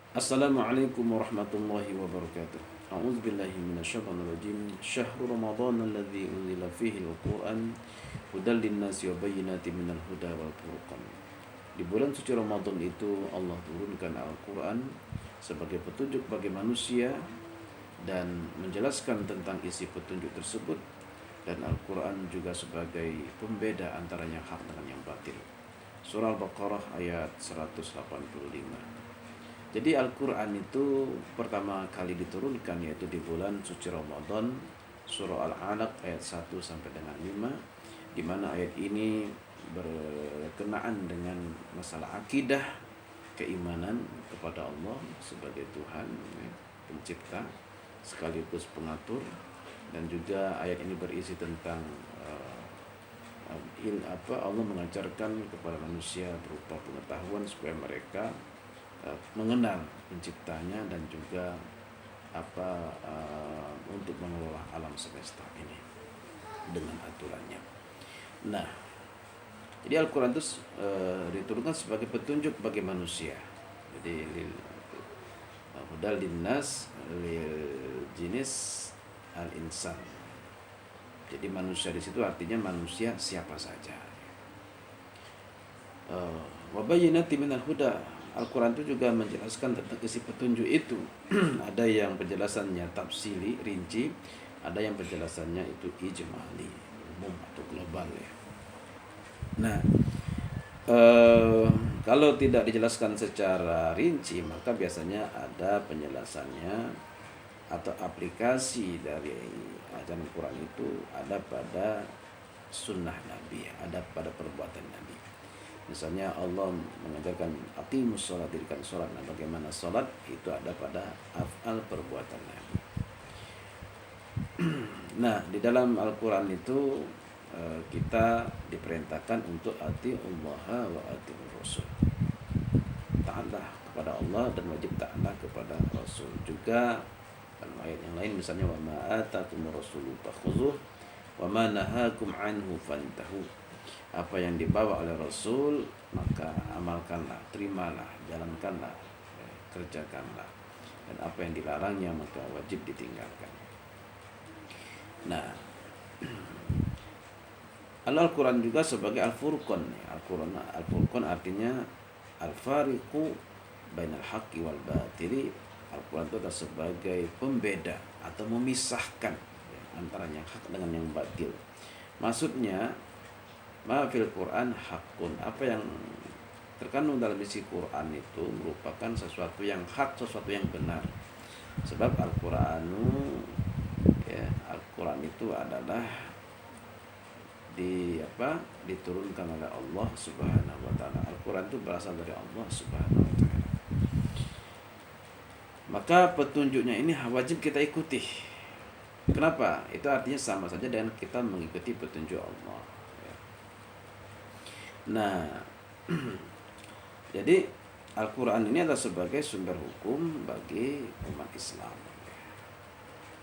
Assalamualaikum warahmatullahi wabarakatuh. A'udzu billahi minasyaitonir rajim. Syahrul Ramadan alladzi unzila fihi al-Qur'an hudal lin-nasi wa bayyinatin minal huda wal furqan. Di bulan suci Ramadan itu Allah turunkan Al-Qur'an sebagai petunjuk bagi manusia dan menjelaskan tentang isi petunjuk tersebut, dan Al-Qur'an juga sebagai pembeda antara yang hak dengan yang batil. Surah Al-Baqarah ayat 185. Jadi Al-Quran itu pertama kali diturunkan yaitu di bulan suci Ramadan, surah Al-Alaq ayat 1 sampai dengan 5, di mana ayat ini berkenaan dengan masalah akidah, keimanan kepada Allah sebagai Tuhan, pencipta sekaligus pengatur, dan juga ayat ini berisi tentang Allah mengajarkan kepada manusia berupa pengetahuan supaya mereka mengenal penciptanya dan juga untuk mengelola alam semesta ini dengan aturannya. Nah, jadi Al-Quran itu diturunkan sebagai petunjuk bagi manusia. Jadi hudal linnas lil jinis al insan. Jadi manusia di situ artinya manusia siapa saja. Wa bayyinatin minal huda. Al-Quran itu juga menjelaskan tentang isi petunjuk itu. Ada yang penjelasannya tafsili, rinci, ada yang penjelasannya itu ijmali, umum atau global ya. Nah, kalau tidak dijelaskan secara rinci, maka biasanya ada penjelasannya atau aplikasi dari ajaran Quran itu ada pada sunnah Nabi, ada pada perbuatan Nabi. Misalnya Allah mengajarkan aqimus sholat, dirikan sholat. Nah, bagaimana sholat itu ada pada af'al perbuatan Nabi. Nah, di dalam Al-Quran itu kita diperintahkan untuk ati'ullaha wa ati'ur rasul. Taatlah kepada Allah dan wajib taatlah kepada Rasul. Juga dalam ayat yang lain misalnya wa ma atakumur rasulu fakhudhuh wa ma nahakum anhu fantahu. Apa yang dibawa oleh Rasul maka amalkanlah, terimalah, jalankanlah, kerjakanlah, dan apa yang dilarangnya maka wajib ditinggalkan. Nah, Al-Quran juga sebagai Al-Furqan. Al-Furqan artinya Al-Fariqu bainal haqqi wal batili. Al-Quran itu adalah sebagai pembeda atau memisahkan antara yang hak dengan yang batil. Maksudnya ma fil Quran hakun, apa yang terkandung dalam isi Quran itu merupakan sesuatu yang hak, sesuatu yang benar. Sebab Al-Quran itu adalah diturunkan oleh Allah Subhanahu wa taala. Al-Quran itu berasal dari Allah Subhanahu wa taala. Maka petunjuknya ini wajib kita ikuti. Kenapa? Itu artinya sama saja dengan kita mengikuti petunjuk Allah. Nah, jadi Al-Quran ini adalah sebagai sumber hukum bagi umat Islam.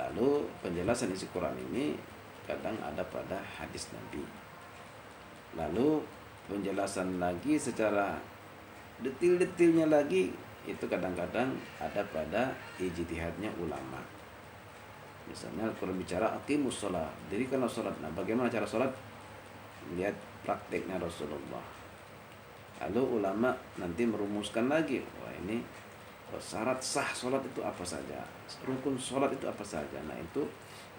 Lalu penjelasan isi Quran ini kadang ada pada hadis Nabi. Lalu penjelasan lagi secara detil-detilnya lagi itu kadang-kadang ada pada ijtihadnya ulama. Misalnya Al-Quran bicara aqimus sholat, dirikanlah sholat. Nah, bagaimana cara sholat? Lihat prakteknya Rasulullah. Lalu ulama nanti merumuskan lagi, ini syarat sah sholat itu apa saja, rukun sholat itu apa saja. Nah,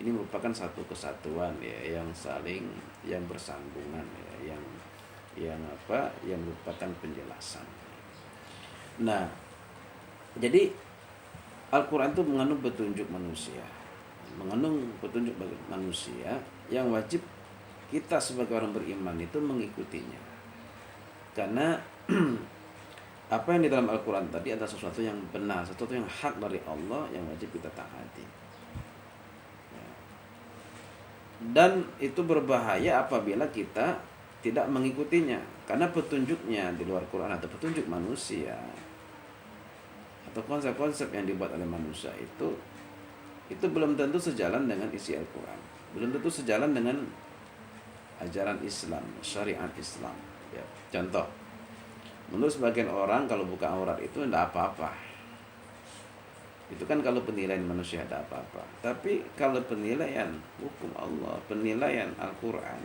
ini merupakan satu kesatuan ya, yang bersambungan ya, yang merupakan penjelasan. Nah, jadi Al-Quran itu mengandung petunjuk manusia, mengandung petunjuk bagi manusia yang wajib kita sebagai orang beriman itu mengikutinya. Karena apa yang di dalam Al-Quran tadi adalah sesuatu yang benar, sesuatu yang hak dari Allah yang wajib kita taati. Dan itu berbahaya apabila kita tidak mengikutinya, karena petunjuknya di luar Quran atau petunjuk manusia atau konsep-konsep yang dibuat oleh manusia itu belum tentu sejalan dengan isi Al-Quran, belum tentu sejalan dengan ajaran Islam, syariat Islam. Ya, contoh, menurut sebagian orang kalau buka aurat itu tidak apa-apa. Itu kan kalau penilaian manusia ada apa-apa. Tapi kalau penilaian hukum Allah, penilaian Al-Quran,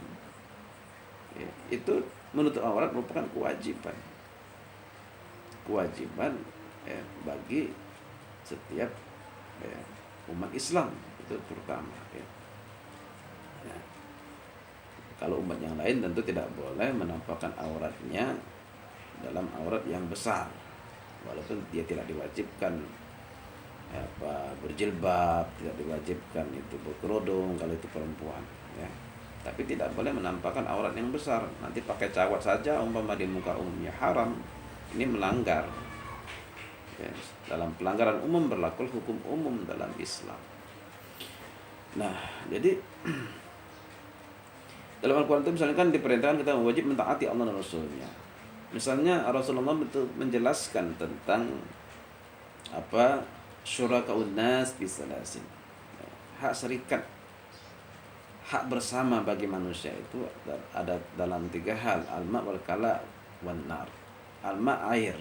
ya, itu menutup aurat merupakan kewajiban. Kewajiban ya, bagi setiap ya, umat Islam itu terutama. Ya. Ya. Kalau umat yang lain tentu tidak boleh menampakkan auratnya dalam aurat yang besar, walaupun dia tidak diwajibkan berjilbab, tidak diwajibkan itu berkerudung kalau itu perempuan, ya. Tapi tidak boleh menampakkan aurat yang besar. Nanti pakai cawat saja umpama di muka umumnya haram, ini melanggar. Ya, dalam pelanggaran umum berlaku hukum umum dalam Islam. Nah, jadi dalam Al-Quran itu misalnya kan diperintahkan kita wajib mentaati Allah dan Rasulnya. Misalnya Rasulullah itu menjelaskan tentang apa syuraka'un nas bisalasin, hak serikat, hak bersama bagi manusia itu ada dalam 3 hal: alma wal kala wan nar. Alma air,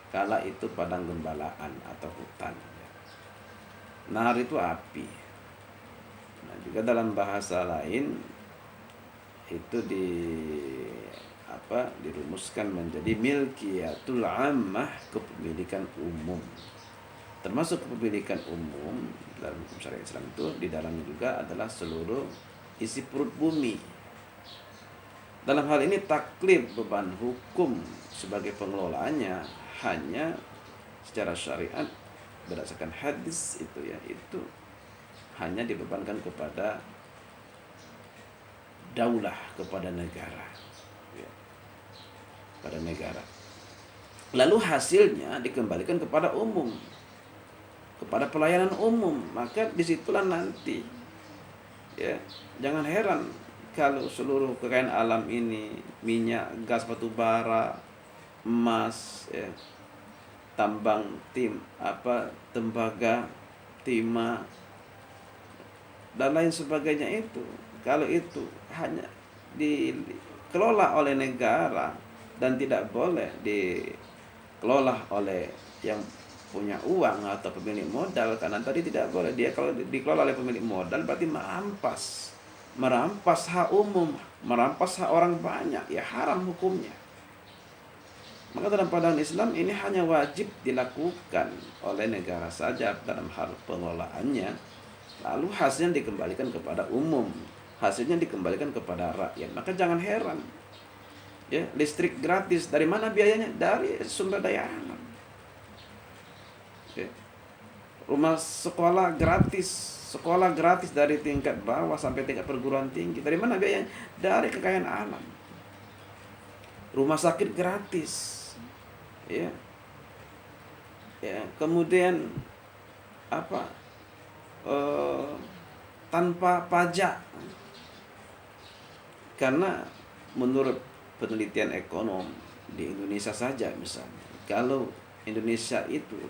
kala itu padang gembalaan atau hutan, nar itu api. Nah, juga dalam bahasa lain itu dirumuskan menjadi milkiyatul ammah, kepemilikan umum. Termasuk kepemilikan umum dalam hukum syariat Islam itu di dalamnya juga adalah seluruh isi perut bumi. Dalam hal ini taklif beban hukum sebagai pengelolaannya hanya secara syariat berdasarkan hadis itu hanya dibebankan kepada daulah, kepada negara, ya, pada negara. Lalu hasilnya dikembalikan kepada umum, kepada pelayanan umum. Maka disitulah nanti, ya, jangan heran kalau seluruh kekayaan alam ini, minyak, gas, batu bara, emas, ya, tambang, tembaga, timah, dan lain sebagainya itu, kalau itu hanya dikelola oleh negara dan tidak boleh dikelola oleh yang punya uang atau pemilik modal, karena tadi tidak boleh. Dia kalau dikelola oleh pemilik modal berarti merampas hak umum, merampas hak orang banyak, ya haram hukumnya. Maka dalam pandangan Islam ini hanya wajib dilakukan oleh negara saja dalam hal pengelolaannya, lalu hasilnya dikembalikan kepada umum, hasilnya dikembalikan kepada rakyat. Maka jangan heran, ya, listrik gratis, dari mana biayanya? Dari sumber daya alam. Ya. Rumah sekolah gratis dari tingkat bawah sampai tingkat perguruan tinggi. Dari mana biayanya? Dari kekayaan alam. Rumah sakit gratis, ya, ya. Kemudian tanpa pajak, karena menurut penelitian ekonom di Indonesia saja misalnya, kalau Indonesia itu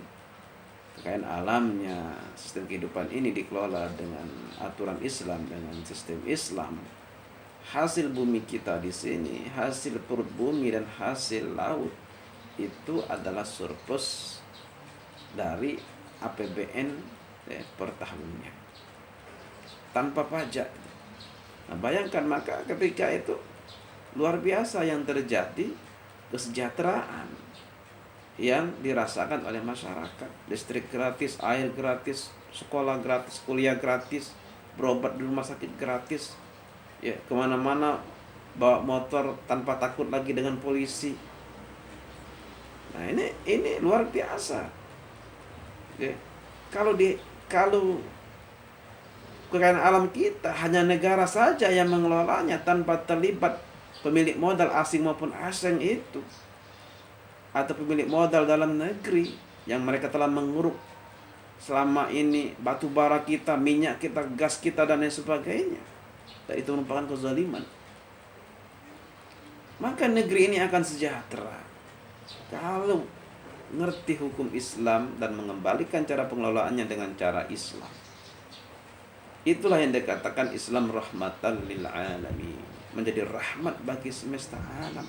kekayaan alamnya, sistem kehidupan ini dikelola dengan aturan Islam, dengan sistem Islam, hasil bumi kita di sini, hasil perut bumi dan hasil laut itu adalah surplus dari APBN per tahunnya, tanpa pajak. Nah, bayangkan, maka ketika itu luar biasa yang terjadi, kesejahteraan yang dirasakan oleh masyarakat. Listrik gratis, air gratis, sekolah gratis, kuliah gratis, berobat di rumah sakit gratis, ya, kemana-mana bawa motor tanpa takut lagi dengan polisi. Nah, ini luar biasa, ya. Kalau kekayaan alam kita hanya negara saja yang mengelolanya tanpa terlibat pemilik modal asing maupun asing itu, atau pemilik modal dalam negeri yang mereka telah menguruk selama ini batu bara kita, minyak kita, gas kita, dan lain sebagainya, dan itu merupakan kezaliman. Maka negeri ini akan sejahtera kalau ngerti hukum Islam dan mengembalikan cara pengelolaannya dengan cara Islam. Itulah yang dikatakan Islam rahmatan lil alamin, menjadi rahmat bagi semesta alam,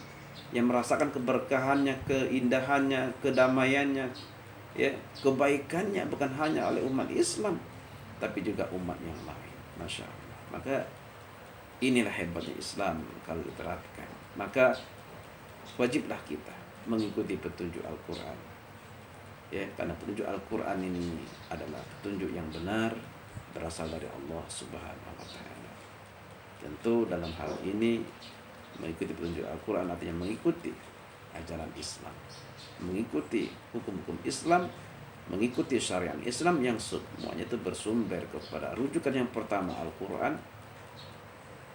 yang merasakan keberkahannya, keindahannya, kedamaiannya, ya kebaikannya bukan hanya oleh umat Islam tapi juga umat yang lain. Masya Allah. Maka inilah hebatnya Islam kalau diterapkan. Maka wajiblah kita mengikuti petunjuk Al-Quran, ya, karena petunjuk Al-Quran ini adalah petunjuk yang benar berasal dari Allah Subhanahu wa Ta'ala. Tentu dalam hal ini mengikuti petunjuk Al-Quran artinya mengikuti ajaran Islam, mengikuti hukum-hukum Islam, mengikuti syariat Islam yang semuanya itu bersumber kepada rujukan yang pertama Al-Quran.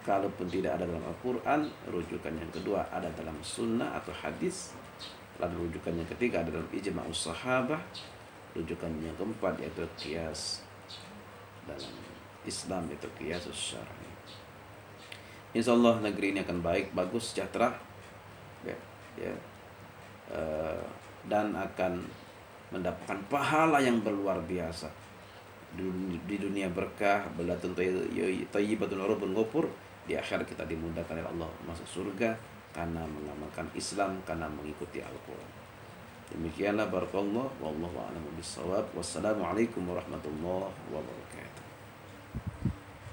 Kalaupun tidak ada dalam Al-Quran, rujukan yang kedua ada dalam sunnah atau hadis. Lalu rujukan yang ketiga ada dalam ijma'us sahabah. Rujukan yang keempat yaitu qiyas dalam Islam, yaitu qiyasus syar'i. Insyaallah negeri ini akan baik, bagus, sejahtera, ya, dan akan mendapatkan pahala yang berluar biasa di dunia, berkah, balatun thayyibatun warabun ghafur. Di akhir kita dimudahkan oleh Allah masuk surga karena mengamalkan Islam, karena mengikuti Al-Quran. Demikianlah, barakallahu wallahu a'lam bishawab. Wassalamualaikum warahmatullahi wabarakatuh.